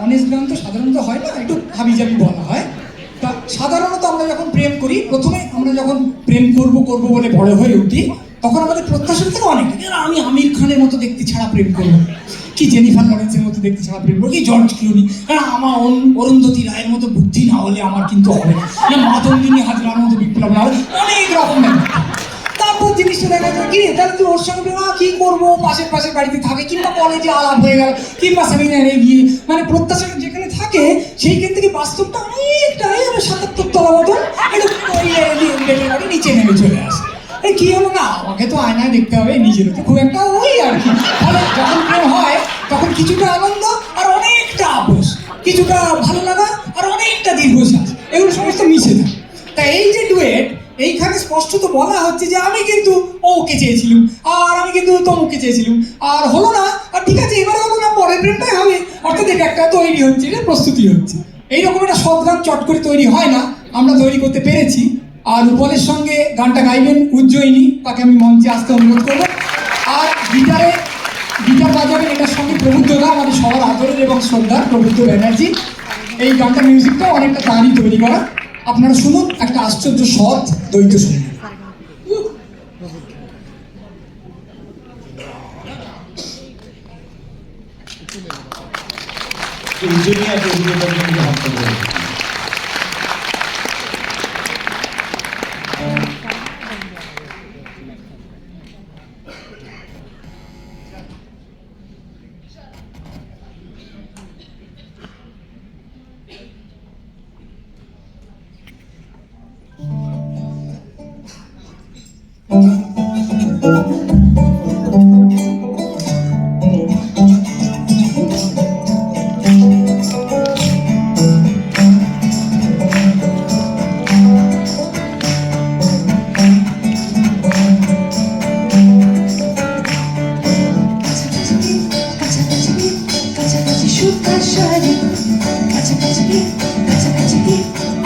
Honest গান তো সাধারণত হয় না, একটু হাবিজাবি বলা হয়। তা সাধারণত আমরা যখন প্রেম করি, প্রথমে আমরা যখন প্রেম করব বলে বড় হয়ে উঠি, তখন আমাদের প্রত্যাশা থেকে অনেক, আমি আমির খানের মতো দেখতে ছাড়া প্রেম করবো, কি জেনিফার লরেন্সের মতো দেখতে ছাড়া প্রেম করবো, কি জর্জ ক্লুনি, আমার অরুন্ধতী রায়ের মতো বুদ্ধি না হলে আমার কিন্তু হবে না, মাতঙ্গিনী হাজরার মতো বিপ্লব না হলে, অনেক রকম ব্যাপার। তারপর জিনিসটা দেখা যায় কি, তাহলে তুই ওর সঙ্গে কি করবো, পাশের বাড়িতে থাকে, কিংবা কলেজে আলাপ হয়ে গেল, কিংবা সেমিনারে গিয়ে, মানে প্রত্যাশা যেখানে থাকে সেইখান থেকে বাস্তবটা অনেকটাই ৭৭ তলা মতো একটু নিচে নেমে চলে আসে। কি হলো না, আমাকে তো আয়নায় দেখতে হবে, নিজেরও তো খুব একটা ওই আর কি। ফলে যখন প্রেম হয় তখন কিছুটা আনন্দ আর অনেকটা আপোষ, কিছুটা ভালো লাগা আর অনেকটা দীর্ঘশ্বাস, এগুলো সমস্ত মিশে থাকে। তাই এই যে ডুয়েট, এইখানে স্পষ্টত বলা হচ্ছে যে আমি কিন্তু ওকে চেয়েছিলাম, আর আমি কিন্তু তমুককে চেয়েছিলাম, আর হলো না, আর ঠিক আছে এবার হলো না, পরের প্রেমটাই হবে। অর্থাৎ এটা একটা তৈরি হচ্ছে, এটা প্রস্তুতি হচ্ছে। এইরকম একটা সদগান চট করে তৈরি হয় না, আমরা তৈরি করতে পেরেছি। আর রূপলের সঙ্গে গানটা গাইবেন উজ্জয়িনী, তাকে আমি মঞ্চে আসতে অনুরোধ করবো। আর গিটার বাজাবেন এটার সঙ্গে প্রবুদ্ধদা, আমাদের সবার আদরের এবং শ্রদ্ধার প্রবুদ্ধ ব্যানার্জি। এই গানটা মিউজিকটাও অনেকটা তারই তৈরি করা। আপনারা শুনুন, একটা আশ্চর্য সৎ দ্বৈত সঙ্গীত। কাছাকাছি কাছাকাছি সুখ আর শাড়ি, কাছাকাছি